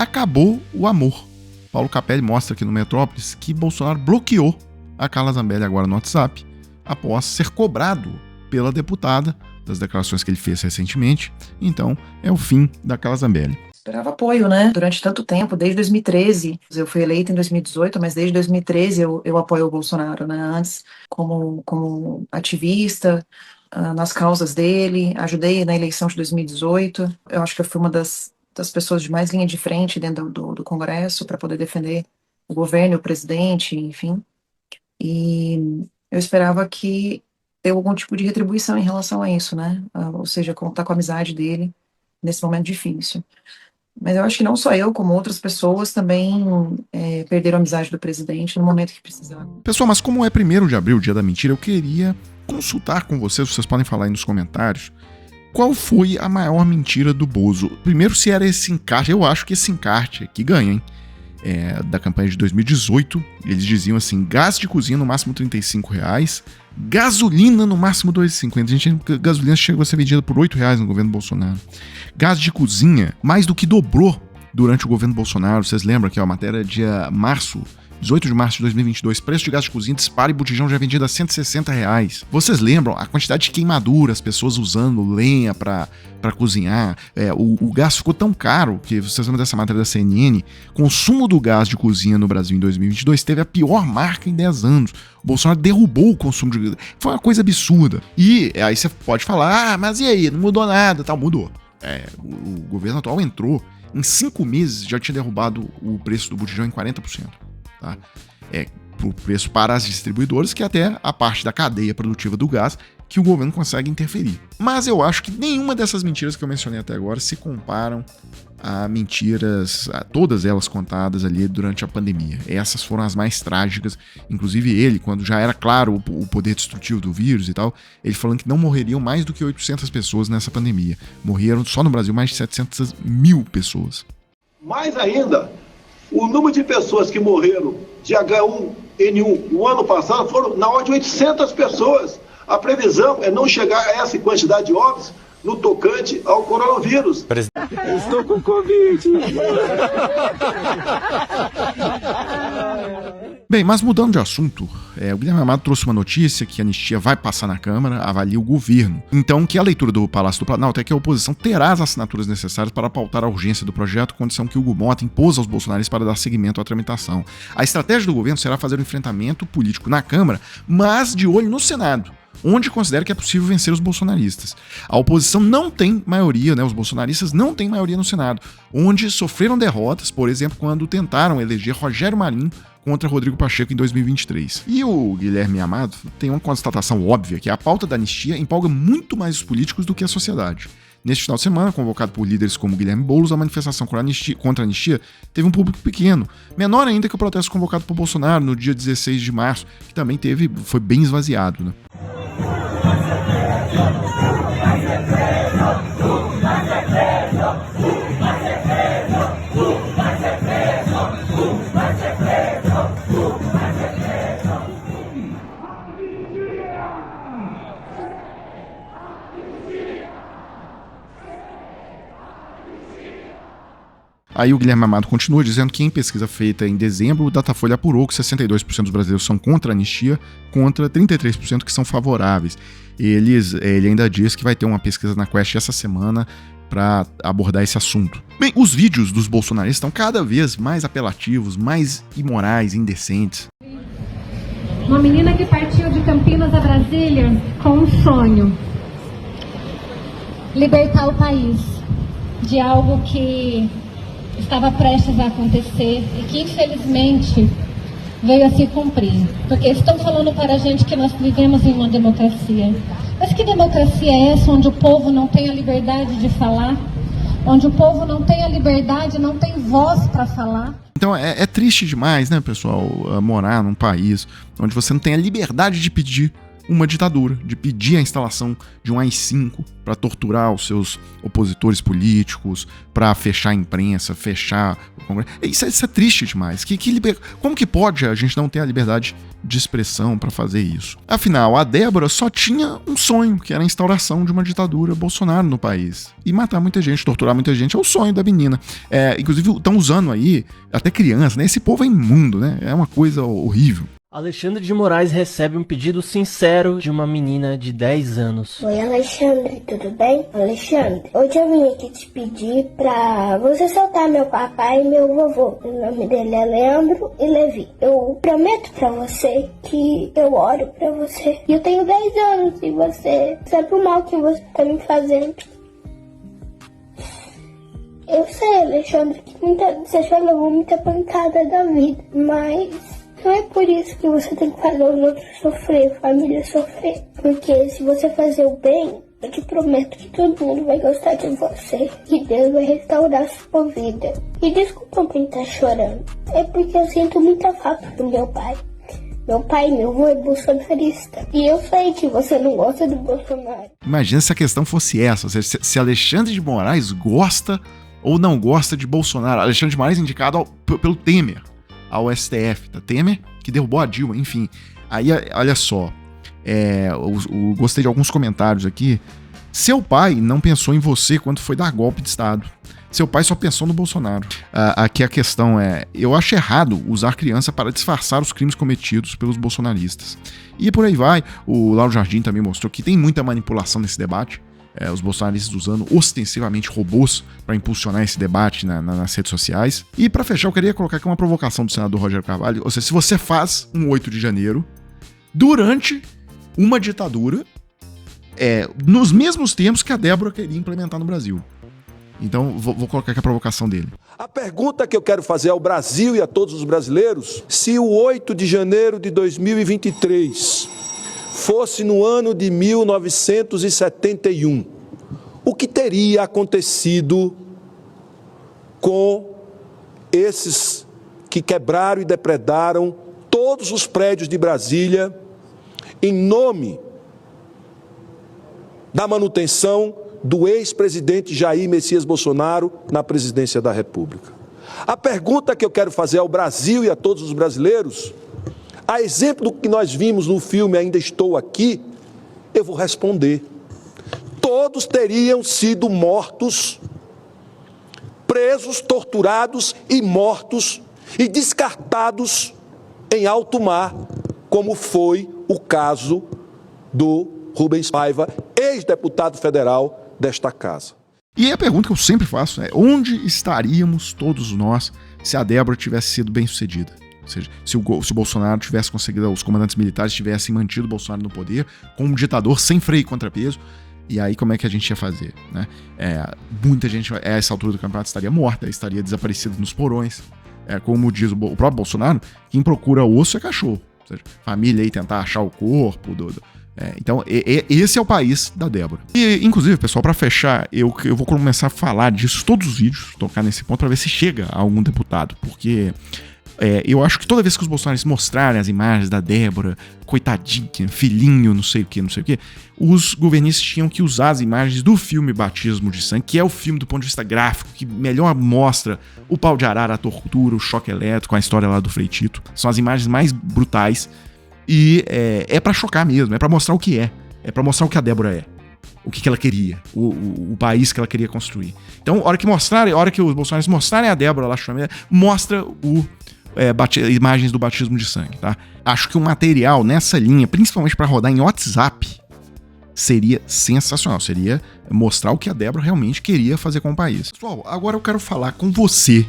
acabou o amor. Paulo Capelli mostra aqui no Metrópolis que Bolsonaro bloqueou a Carla Zambelli agora no WhatsApp após ser cobrado pela deputada das declarações que ele fez recentemente. Então, é o fim da Carla Zambelli. Esperava apoio, né? Durante tanto tempo, desde 2013. Eu fui eleita em 2018, mas desde 2013 eu apoio o Bolsonaro, né? Antes, como ativista, nas causas dele, ajudei na eleição de 2018. Eu acho que eu fui uma das pessoas de mais linha de frente dentro do Congresso para poder defender o governo, o presidente, enfim. E eu esperava que ter algum tipo de retribuição em relação a isso, né? Ou seja, contar com a amizade dele nesse momento difícil. Mas eu acho que não só eu, como outras pessoas também perderam a amizade do presidente no momento que precisavam. Pessoal, mas como é 1º de abril, o dia da mentira, eu queria consultar com vocês podem falar aí nos comentários, qual foi a maior mentira do Bozo? Primeiro, se era esse encarte, eu acho que esse encarte aqui ganha, hein? Da campanha de 2018, eles diziam assim, gás de cozinha no máximo R$35, gasolina no máximo R$2,50. Gasolina chegou a ser vendida por R$8 no governo Bolsonaro. Gás de cozinha mais do que dobrou durante o governo Bolsonaro. Vocês lembram que a matéria dia 18 de março de 2022, preço de gás de cozinha dispara e botijão já é vendido a R$160. Vocês lembram a quantidade de queimadura, as pessoas usando lenha pra cozinhar? O gás ficou tão caro que, vocês lembram dessa matéria da CNN, consumo do gás de cozinha no Brasil em 2022 teve a pior marca em 10 anos. O Bolsonaro derrubou o consumo de gás. Foi uma coisa absurda. E aí você pode falar, mas e aí, não mudou nada, tal, mudou. O governo atual entrou, em 5 meses já tinha derrubado o preço do botijão em 40%. Tá? O preço para as distribuidoras, que é até a parte da cadeia produtiva do gás que o governo consegue interferir. Mas eu acho que nenhuma dessas mentiras que eu mencionei até agora se comparam a mentiras, todas elas contadas ali durante a pandemia. Essas foram as mais trágicas, inclusive ele, quando já era claro o poder destrutivo do vírus e tal, ele falando que não morreriam mais do que 800 pessoas nessa pandemia. Morreram só no Brasil mais de 700 mil pessoas. Mais ainda, o número de pessoas que morreram de H1N1 no ano passado foram na ordem de 800 pessoas. A previsão é não chegar a essa quantidade de óbitos no tocante ao coronavírus. Estou com Covid. Bem, mas mudando de assunto, o Guilherme Amado trouxe uma notícia que a anistia vai passar na Câmara, avalia o governo. Então, que a leitura do Palácio do Planalto é que a oposição terá as assinaturas necessárias para pautar a urgência do projeto, condição que Hugo Mota impôs aos bolsonaristas para dar seguimento à tramitação. A estratégia do governo será fazer um enfrentamento político na Câmara, mas de olho no Senado, onde considera que é possível vencer os bolsonaristas. A oposição não tem maioria, os bolsonaristas não têm maioria no Senado, onde sofreram derrotas, por exemplo, quando tentaram eleger Rogério Marinho contra Rodrigo Pacheco em 2023. E o Guilherme Amado tem uma constatação óbvia, que a pauta da anistia empolga muito mais os políticos do que a sociedade. Neste final de semana, convocado por líderes como Guilherme Boulos, a manifestação contra a anistia teve um público pequeno, menor ainda que o protesto convocado por Bolsonaro no dia 16 de março, que também foi bem esvaziado, né? Aí o Guilherme Amado continua dizendo que em pesquisa feita em dezembro, o Datafolha apurou que 62% dos brasileiros são contra a anistia, contra 33% que são favoráveis. Ele ainda diz que vai ter uma pesquisa na Quest essa semana para abordar esse assunto. Bem, os vídeos dos bolsonaristas estão cada vez mais apelativos, mais imorais, indecentes. Uma menina que partiu de Campinas a Brasília com um sonho: libertar o país de algo que estava prestes a acontecer e que infelizmente veio a se cumprir. Porque estão falando para a gente que nós vivemos em uma democracia. Mas que democracia é essa onde o povo não tem a liberdade de falar? Onde o povo não tem a liberdade, não tem voz para falar? Então é triste demais, né, pessoal, morar num país onde você não tem a liberdade de pedir uma ditadura, de pedir a instalação de um AI-5 para torturar os seus opositores políticos, para fechar a imprensa, fechar o Congresso. Isso é triste demais. Como que pode a gente não ter a liberdade de expressão para fazer isso? Afinal, a Débora só tinha um sonho, que era a instauração de uma ditadura Bolsonaro no país. E matar muita gente, torturar muita gente, é o sonho da menina. Inclusive, estão usando aí, até criança, né? Esse povo é imundo, né? É uma coisa horrível. Alexandre de Moraes recebe um pedido sincero de uma menina de 10 anos. Oi, Alexandre, tudo bem? Alexandre, hoje eu vim aqui te pedir pra você soltar meu papai e meu vovô. O nome dele é Leandro e Levi. Eu prometo pra você que eu oro pra você. E eu tenho 10 anos e você sabe o mal que você tá me fazendo. Eu sei, Alexandre, que você já levou muita pancada da vida, mas não é por isso que você tem que fazer os outros sofrer, a família sofrer. Porque se você fazer o bem, eu te prometo que todo mundo vai gostar de você. E Deus vai restaurar a sua vida. E desculpa por estar chorando. É porque eu sinto muita falta do meu pai. Meu pai e meu avô é bolsonarista. E eu sei que você não gosta do Bolsonaro. Imagina se a questão fosse essa. Se Alexandre de Moraes gosta ou não gosta de Bolsonaro. Alexandre de Moraes indicado pelo Temer ao STF, tá? Temer que derrubou a Dilma, enfim. Aí, olha só, eu gostei de alguns comentários aqui. Seu pai não pensou em você quando foi dar golpe de Estado. Seu pai só pensou no Bolsonaro. Aqui a questão é, eu acho errado usar criança para disfarçar os crimes cometidos pelos bolsonaristas. E por aí vai, o Lauro Jardim também mostrou que tem muita manipulação nesse debate. Os bolsonaristas usando ostensivamente robôs para impulsionar esse debate nas redes sociais. E para fechar, eu queria colocar aqui uma provocação do senador Rogério Carvalho. Ou seja, se você faz um 8 de janeiro durante uma ditadura, nos mesmos termos que a Débora queria implementar no Brasil. Então, vou colocar aqui a provocação dele. A pergunta que eu quero fazer ao Brasil e a todos os brasileiros, se o 8 de janeiro de 2023... fosse no ano de 1971, o que teria acontecido com esses que quebraram e depredaram todos os prédios de Brasília em nome da manutenção do ex-presidente Jair Messias Bolsonaro na presidência da República? A pergunta que eu quero fazer ao Brasil e a todos os brasileiros, a exemplo do que nós vimos no filme Ainda Estou Aqui, eu vou responder. Todos teriam sido mortos, presos, torturados e mortos e descartados em alto mar, como foi o caso do Rubens Paiva, ex-deputado federal desta casa. E a pergunta que eu sempre faço é: onde estaríamos todos nós se a Débora tivesse sido bem-sucedida? Ou seja, se o Bolsonaro tivesse conseguido, os comandantes militares tivessem mantido o Bolsonaro no poder, com um ditador sem freio e contrapeso, e aí como é que a gente ia fazer? Né? Muita gente, a essa altura do campeonato, estaria morta, estaria desaparecida nos porões. Como diz o próprio Bolsonaro, quem procura osso é cachorro. Ou seja, família aí tentar achar o corpo. Então, esse é o país da Débora. E, inclusive, pessoal, para fechar, eu vou começar a falar disso todos os vídeos, tocar nesse ponto, para ver se chega a algum deputado, porque eu acho que toda vez que os bolsonaristas mostrarem as imagens da Débora, coitadinha, filhinho, não sei o que, os governistas tinham que usar as imagens do filme Batismo de Sangue, que é o filme do ponto de vista gráfico, que melhor mostra o pau de arara, a tortura, o choque elétrico, a história lá do Frei Tito. São as imagens mais brutais e é pra chocar mesmo, é pra mostrar o que é pra mostrar o que a Débora é. O que ela queria, o país que ela queria construir. Então, a hora que os bolsonaristas mostrarem a Débora lá chamando, mostra imagens do batismo de sangue, tá? Acho que um material nessa linha, principalmente para rodar em WhatsApp, seria sensacional. Seria mostrar o que a Débora realmente queria fazer com o país. Pessoal, agora eu quero falar com você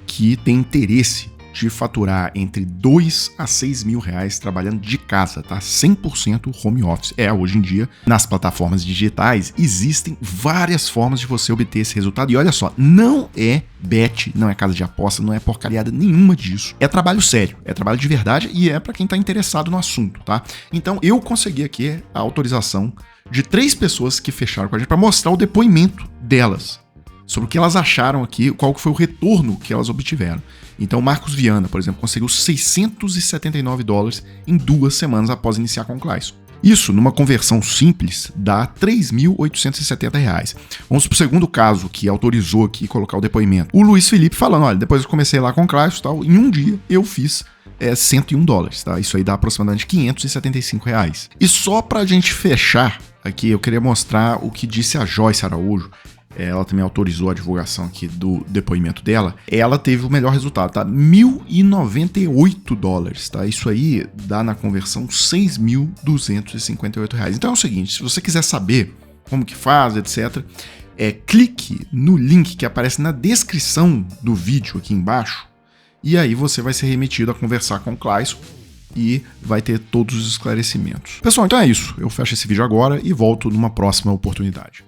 que tem interesse de faturar entre 2 a 6 mil reais trabalhando de casa, tá? 100% home office. Hoje em dia, nas plataformas digitais, existem várias formas de você obter esse resultado. E olha só, não é bet, não é casa de aposta, não é porcariada nenhuma disso. É trabalho sério, é trabalho de verdade e é para quem tá interessado no assunto, tá? Então, eu consegui aqui a autorização de 3 pessoas que fecharam com a gente para mostrar o depoimento delas sobre o que elas acharam aqui, qual foi o retorno que elas obtiveram. Então, Marcos Viana, por exemplo, conseguiu $679 em 2 semanas após iniciar com o Clayson. Isso, numa conversão simples, dá R$ 3.870. Vamos pro segundo caso que autorizou aqui colocar o depoimento. O Luiz Felipe falando, olha, depois eu comecei lá com o Claisso e tal, em um dia eu fiz $101, tá? Isso aí dá aproximadamente R$575. E só pra gente fechar aqui, eu queria mostrar o que disse a Joyce Araújo. Ela também autorizou a divulgação aqui do depoimento dela. Ela teve o melhor resultado, tá? $1.098, tá? Isso aí dá na conversão R$6.258. Então é o seguinte, se você quiser saber como que faz, etc., clique no link que aparece na descrição do vídeo aqui embaixo, e aí você vai ser remetido a conversar com o Claisso e vai ter todos os esclarecimentos. Pessoal, então é isso. Eu fecho esse vídeo agora e volto numa próxima oportunidade.